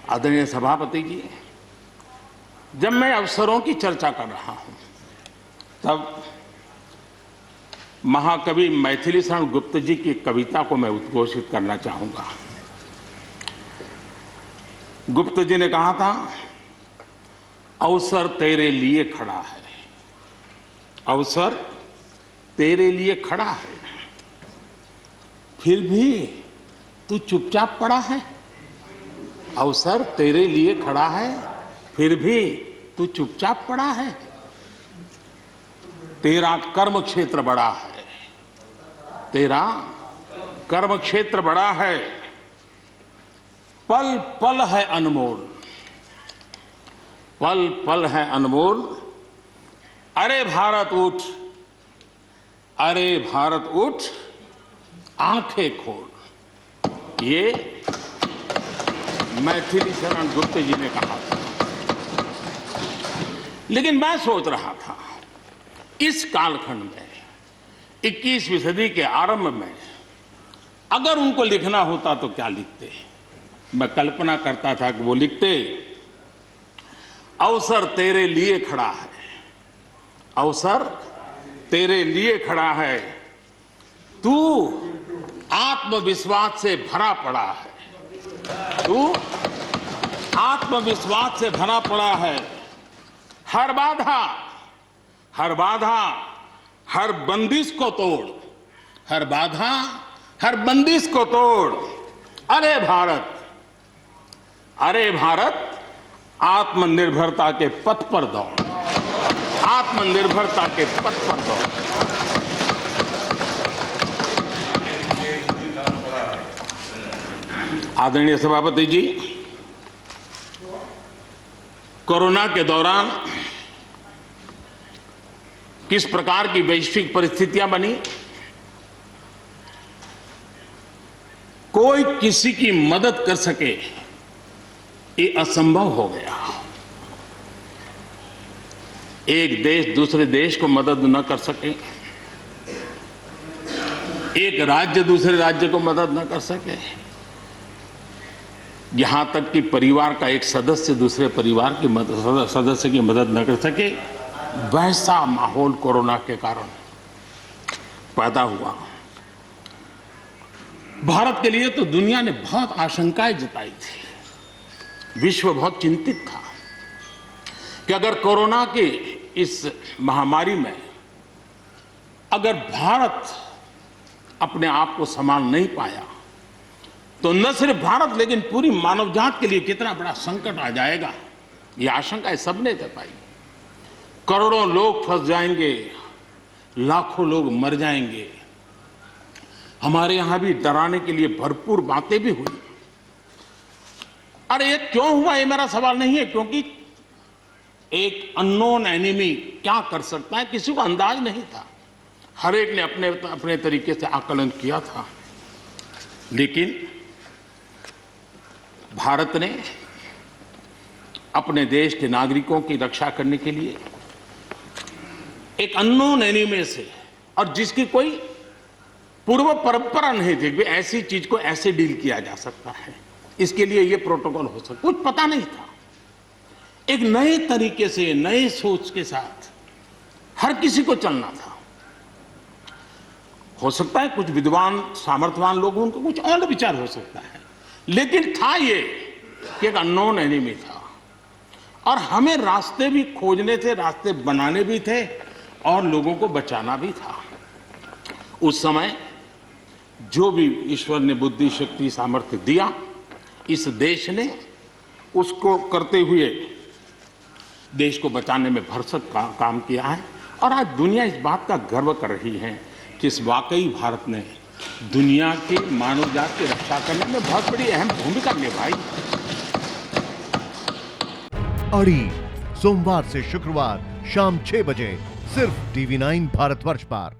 आदरणीय सभापति जी, जब मैं अवसरों की चर्चा कर रहा हूं तब महाकवि मैथिली शरण गुप्त जी की कविता को मैं उद्घोषित करना चाहूंगा। गुप्त जी ने कहा था, अवसर तेरे लिए खड़ा है, अवसर तेरे लिए खड़ा है, फिर भी तू चुपचाप पड़ा है। अवसर तेरे लिए खड़ा है, फिर भी तू चुपचाप पड़ा है। तेरा कर्म क्षेत्र बड़ा है, तेरा कर्म क्षेत्र बड़ा है, पल पल है अनमोल, पल पल है अनमोल। अरे भारत उठ, अरे भारत उठ, आंखें खोल। ये मैथिली शरण गुप्त जी ने कहा था। लेकिन मैं सोच रहा था, इस कालखंड में 21वीं सदी के आरंभ में अगर उनको लिखना होता तो क्या लिखते। मैं कल्पना करता था कि वो लिखते, अवसर तेरे लिए खड़ा है, अवसर तेरे लिए खड़ा है, तू आत्मविश्वास से भरा पड़ा है, तू आत्मविश्वास से भरा पड़ा है। हर बाधा, हर बाधा, हर बंदिश को तोड़, हर बाधा, हर बंदिश को तोड़। अरे भारत, अरे भारत, आत्मनिर्भरता के पथ पर दौड़, आत्मनिर्भरता के पथ पर दौड़। आदरणीय सभापति जी, कोरोना के दौरान किस प्रकार की वैश्विक परिस्थितियां बनी, कोई किसी की मदद कर सके ये असंभव हो गया। एक देश दूसरे देश को मदद न कर सके, एक राज्य दूसरे राज्य को मदद न कर सके, यहां तक कि परिवार का एक सदस्य दूसरे परिवार की सदस्य की मदद न कर सके, वैसा माहौल कोरोना के कारण पैदा हुआ। भारत के लिए तो दुनिया ने बहुत आशंकाएं जताई थी, विश्व बहुत चिंतित था कि अगर कोरोना की इस महामारी में अगर भारत अपने आप को संभाल नहीं पाया तो न सिर्फ भारत लेकिन पूरी मानव जात के लिए कितना बड़ा संकट आ जाएगा, ये आशंकाएं सबने जताई। करोड़ों लोग फंस जाएंगे, लाखों लोग मर जाएंगे। हमारे यहां भी डराने के लिए भरपूर बातें भी हुई। अरे ये क्यों हुआ, ये मेरा सवाल नहीं है, क्योंकि एक अननोन एनिमी क्या कर सकता है किसी को अंदाज नहीं था। हर एक ने अपने अपने तरीके से आकलन किया था। लेकिन भारत ने अपने देश के नागरिकों की रक्षा करने के लिए एक अननोन एनिमी से, और जिसकी कोई पूर्व परंपरा नहीं थी कि ऐसी चीज को ऐसे डील किया जा सकता है, इसके लिए ये प्रोटोकॉल हो सकता, कुछ पता नहीं था। एक नए तरीके से, नए सोच के साथ हर किसी को चलना था। हो सकता है कुछ विद्वान सामर्थ्यवान लोग, उनको कुछ और विचार हो सकता है, लेकिन था ये कि एक अननोन एनिमी था और हमें रास्ते भी खोजने थे, रास्ते बनाने भी थे और लोगों को बचाना भी था। उस समय जो भी ईश्वर ने बुद्धि, शक्ति, सामर्थ्य दिया, इस देश ने उसको करते हुए देश को बचाने में भरसक काम किया है। और आज दुनिया इस बात का गर्व कर रही है कि इस वाकई भारत ने दुनिया की मानव जात की रक्षा करने में बहुत बड़ी अहम भूमिका निभाई। अड़ी सोमवार से शुक्रवार शाम 6 बजे सिर्फ TV9 भारतवर्ष पर।